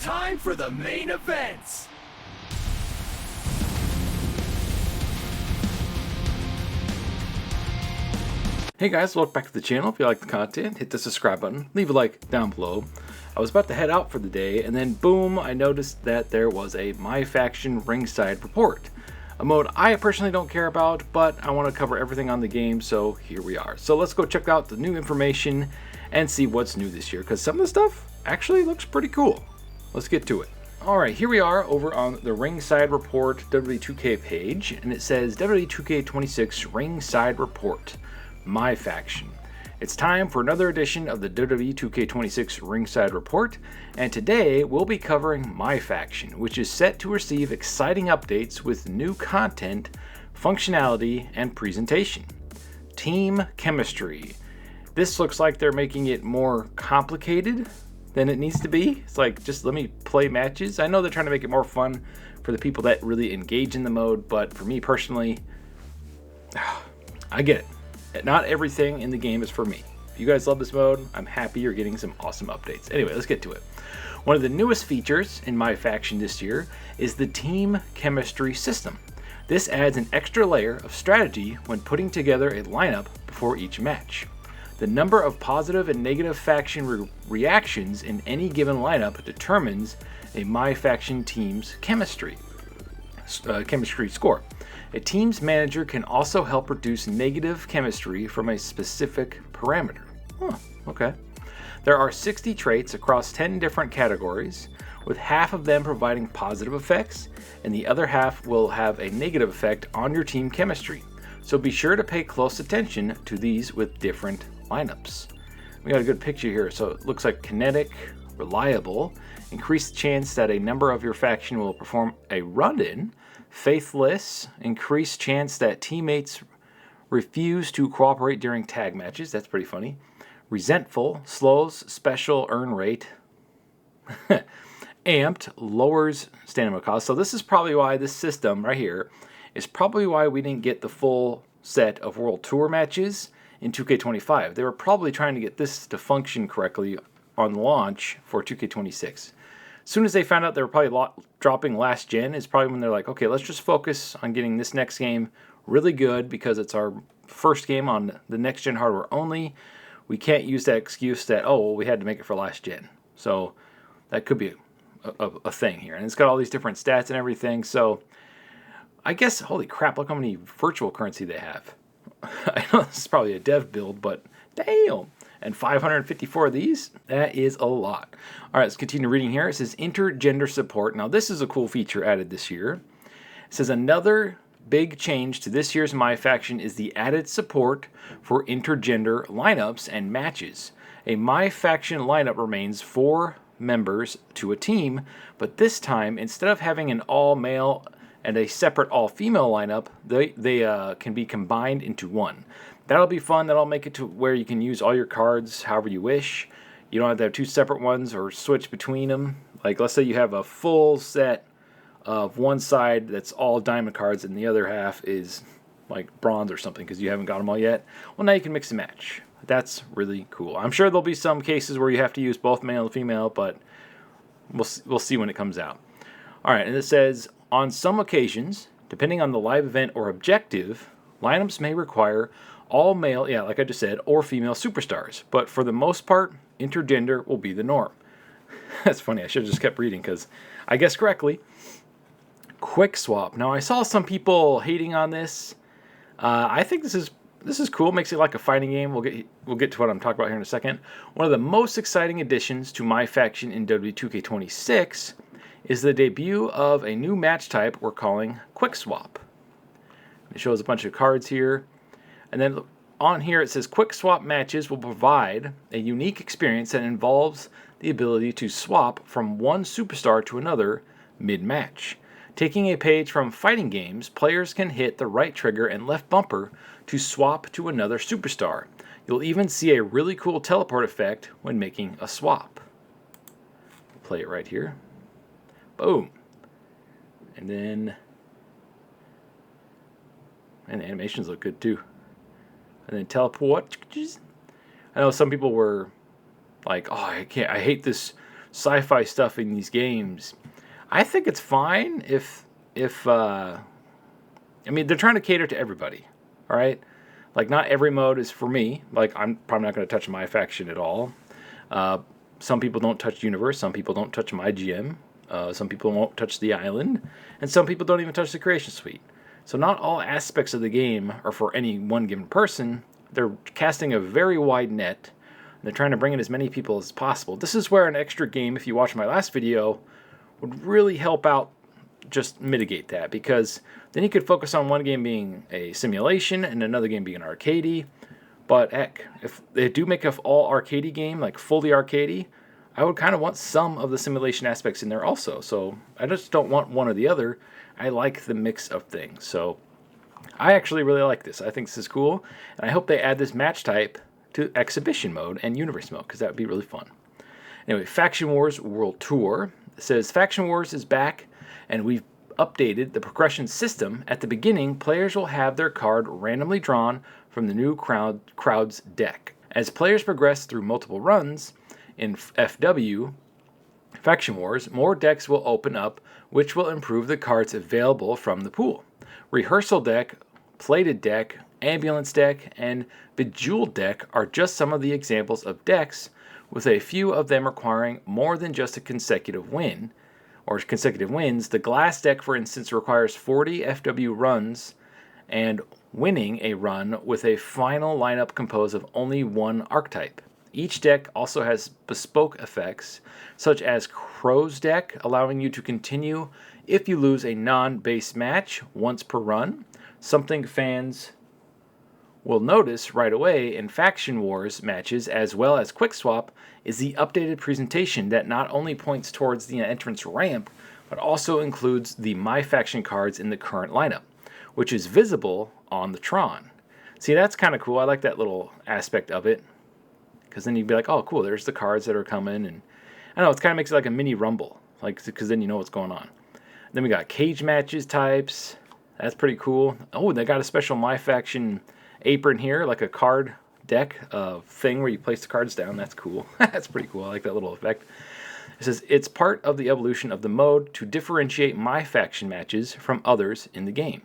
Time for the main events! Hey guys, welcome back to the channel. If you like the content, hit the subscribe button, leave a like down below. I was about to head out for the day, and then boom, I noticed that there was a My Faction Ringside report. A mode I personally don't care about, but I want to cover everything on the game, so here we are. So let's go check out the new information and see what's new this year, because some of the stuff actually looks pretty cool. Let's get to it. Alright, here we are over on the Ringside Report WWE 2K page, and it says WWE 2K26 Ringside Report. My Faction. It's time for another edition of the WWE 2K26 Ringside Report, and today we'll be covering My Faction, which is set to receive exciting updates with new content, functionality, and presentation. Team Chemistry. This looks like they're making it more complicated than it needs to be. It's like, just let me play matches. I know they're trying to make it more fun for the people that really engage in the mode, but for me personally, I get it. Not everything in the game is for me. If you guys love this mode, I'm happy you're getting some awesome updates. Anyway, let's get to it. One of the newest features in My Faction this year is the Team Chemistry system. This adds an extra layer of strategy when putting together a lineup before each match. The number of positive and negative faction reactions in any given lineup determines a My Faction team's chemistry score. A team's manager can also help reduce negative chemistry from a specific parameter. Okay. There are 60 traits across 10 different categories, with half of them providing positive effects, and the other half will have a negative effect on your team chemistry. So be sure to pay close attention to these with different lineups. We got a good picture here. So it looks like kinetic, reliable, increased chance that a member of your faction will perform a run-in, faithless, increased chance that teammates refuse to cooperate during tag matches. That's pretty funny. Resentful, slows special earn rate. Amped, lowers stamina cost. So this is probably why this system right here is probably why we didn't get the full set of World Tour matches in 2K25. They were probably trying to get this to function correctly on launch for 2K26. As soon as they found out they were probably dropping last gen is probably when they're like, okay, let's just focus on getting this next game really good because it's our first game on the next gen hardware only. We can't use that excuse that, oh, well, we had to make it for last gen. So that could be a thing here. And it's got all these different stats and everything. So I guess, holy crap, look how many virtual currency they have. I know this is probably a dev build, but damn. And 554 of these? That is a lot. All right, let's continue reading here. It says Intergender support. Now, this is a cool feature added this year. It says another big change to this year's My Faction is the added support for intergender lineups and matches. A My Faction lineup remains 4 members to a team, but this time, instead of having an all-male and a separate all-female lineup, they can be combined into one. That'll be fun. That'll make it to where you can use all your cards however you wish. You don't have to have 2 separate ones or switch between them. Like, let's say you have a full set of one side that's all diamond cards and the other half is like bronze or something because you haven't got them all yet. Well, now you can mix and match. That's really cool. I'm sure there'll be some cases where you have to use both male and female, but we'll see when it comes out. All right, and it says, on some occasions, depending on the live event or objective, lineups may require all male, yeah, like I just said, or female superstars. But for the most part, intergender will be the norm. That's funny. I should have just kept reading because I guessed correctly. Quick swap. Now, I saw some people hating on this. I think this is cool. Makes it like a fighting game. We'll get to what I'm talking about here in a second. One of the most exciting additions to My Faction in WWE 2K26 is the debut of a new match type we're calling Quick Swap. It shows a bunch of cards here. And then on here it says Quick Swap matches will provide a unique experience that involves the ability to swap from one superstar to another mid-match. Taking a page from fighting games, players can hit the right trigger and left bumper to swap to another superstar. You'll even see a really cool teleport effect when making a swap. Play it right here. Boom. And then... and the animations look good too. And then teleport. I know some people were like, oh, I hate this sci-fi stuff in these games. I think it's fine if I mean, they're trying to cater to everybody, all right? Like, not every mode is for me. Like, I'm probably not going to touch my faction at all. Some people don't touch Universe. Some people don't touch my GM. Some people won't touch the island. And some people don't even touch the Creation Suite. So not all aspects of the game are for any one given person. They're casting a very wide net. And they're trying to bring in as many people as possible. This is where an extra game, if you watch my last video, would really help out just mitigate that, because then you could focus on one game being a simulation and another game being an arcadey. But heck, if they do make an all arcadey game, like fully arcadey, I would kind of want some of the simulation aspects in there also. So I just don't want one or the other. I like the mix of things. So I actually really like this. I think this is cool, and I hope they add this match type to exhibition mode and universe mode, because that would be really fun. Anyway, Faction Wars World Tour. It says Faction Wars is back, and we've updated the progression system. At the beginning, players will have their card randomly drawn from the new crowd's deck. As players progress through multiple runs in FW, Faction Wars, more decks will open up, which will improve the cards available from the pool. Rehearsal deck, plated deck, ambulance deck, and bejeweled deck are just some of the examples of decks, with a few of them requiring more than just a consecutive win, or consecutive wins. The glass deck, for instance, requires 40 FW runs and winning a run with a final lineup composed of only one archetype. Each deck also has bespoke effects, such as Crow's deck, allowing you to continue if you lose a non-base match once per run, something fans will notice right away in Faction Wars matches as well as Quick Swap is the updated presentation that not only points towards the entrance ramp, but also includes the My Faction cards in the current lineup, which is visible on the Tron. See, that's kind of cool. I like that little aspect of it, because then you'd be like, oh, cool, there's the cards that are coming, and I don't know, it kind of makes it like a mini Rumble, like, because then you know what's going on. Then we got cage matches types. That's pretty cool. Oh, they got a special My Faction apron here, like a card deck thing where you place the cards down. That's cool. That's pretty cool. I like that little effect. It says it's part of the evolution of the mode to differentiate My Faction matches from others in the game.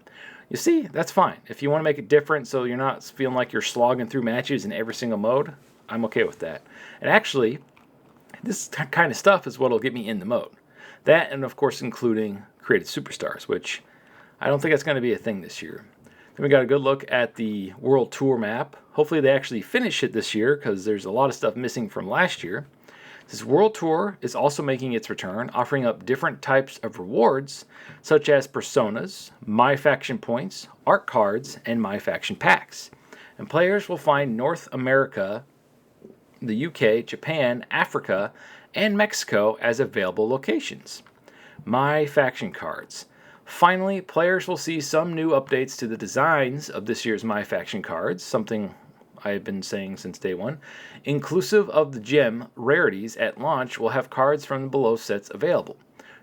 You see, that's fine. If you want to make it different so you're not feeling like you're slogging through matches in every single mode, I'm okay with that. And actually, this kind of stuff is what will get me in the mode. That, and of course including created superstars, which I don't think that's going to be a thing this year. Then we got a good look at the World Tour map. Hopefully they actually finish it this year, because there's a lot of stuff missing from last year. This World Tour is also making its return, offering up different types of rewards, such as personas, My Faction points, art cards, and My Faction packs. And players will find North America, the UK, Japan, Africa, and Mexico as available locations. My Faction cards. Finally, players will see some new updates to the designs of this year's My Faction cards, something I have been saying since day one. Inclusive of the gem rarities at launch will have cards from the below sets available.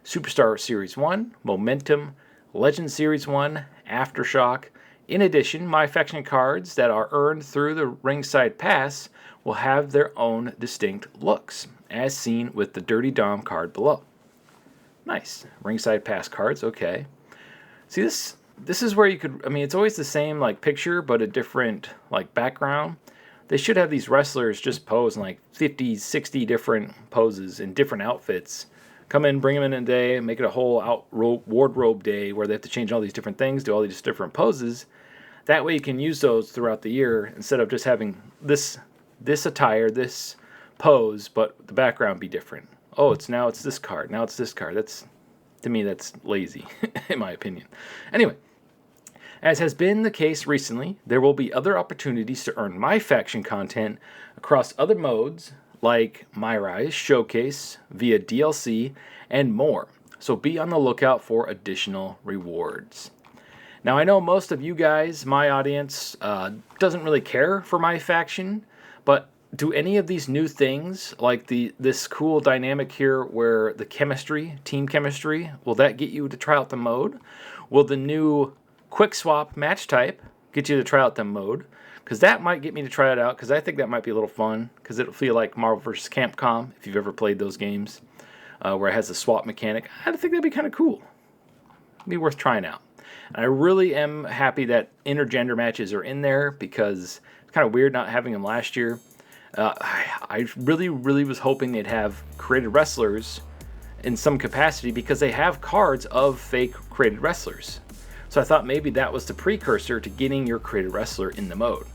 Superstar Series 1, Momentum, Legend Series 1, Aftershock. In addition, My Faction cards that are earned through the Ringside Pass will have their own distinct looks, as seen with the Dirty Dom card below. Nice. Ringside Pass cards, okay. See, this is where you could, I mean, it's always the same, like, picture, but a different, like, background. They should have these wrestlers just pose in, like, 50, 60 different poses in different outfits. Come in, bring them in a day, make it a whole wardrobe day where they have to change all these different things, do all these different poses. That way you can use those throughout the year instead of just having this attire, this pose, but the background be different. Oh, it's this card. Now it's this card. To me, that's lazy, in my opinion. Anyway, as has been the case recently, there will be other opportunities to earn My Faction content across other modes, like My Rise, Showcase, via DLC, and more. So be on the lookout for additional rewards. Now, I know most of you guys, my audience, doesn't really care for My Faction, but do any of these new things, like this cool dynamic here where the chemistry, team chemistry, will that get you to try out the mode? Will the new Quick Swap match type get you to try out the mode? because that might get me to try it out, because I think that might be a little fun, because it'll feel like Marvel vs. Capcom, if you've ever played those games, where it has a swap mechanic. I think that'd be kind of cool. It'd be worth trying out. And I really am happy that intergender matches are in there, because it's kind of weird not having them last year. I really was hoping they'd have created wrestlers in some capacity, because they have cards of fake created wrestlers. So I thought maybe that was the precursor to getting your created wrestler in the mode.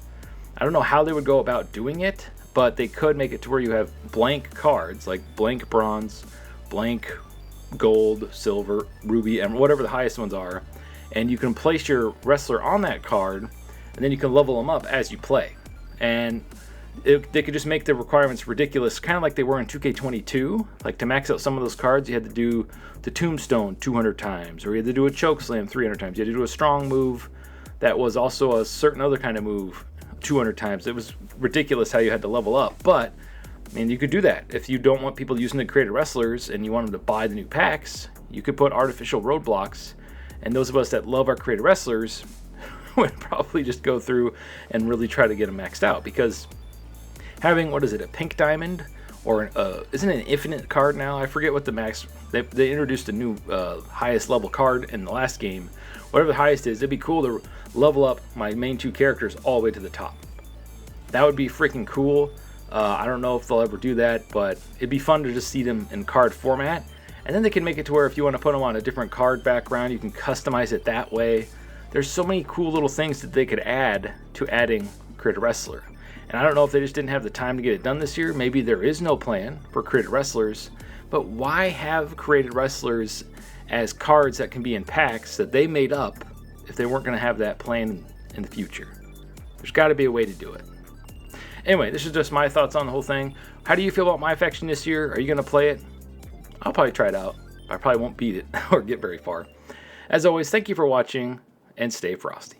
I don't know how they would go about doing it, but they could make it to where you have blank cards, like blank bronze, blank gold, silver, ruby, and whatever the highest ones are, and you can place your wrestler on that card, and then you can level them up as you play. And they could just make the requirements ridiculous, kind of like they were in 2K22. Like, to max out some of those cards, you had to do the tombstone 200 times, or you had to do a choke slam 300 times. You had to do a strong move that was also a certain other kind of move 200 times. It was ridiculous how you had to level up. But, I mean, you could do that. If you don't want people using the created wrestlers and you want them to buy the new packs, you could put artificial roadblocks. And those of us that love our created wrestlers would probably just go through and really try to get them maxed out, because having, what is it, a pink diamond, or isn't it an infinite card now? I forget what the max. They introduced a new highest level card in the last game. Whatever the highest is, it'd be cool to level up my main two characters all the way to the top. That would be freaking cool. I don't know if they'll ever do that, but it'd be fun to just see them in card format. And then they can make it to where if you want to put them on a different card background, you can customize it that way. There's so many cool little things that they could add to adding Created Wrestler. And I don't know if they just didn't have the time to get it done this year. Maybe there is no plan for Created Wrestlers. But why have Created Wrestlers as cards that can be in packs that they made up if they weren't going to have that plan in the future? There's got to be a way to do it. Anyway, this is just my thoughts on the whole thing. How do you feel about my faction this year? Are you going to play it? I'll probably try it out. I probably won't beat it or get very far. As always, thank you for watching, and stay frosty.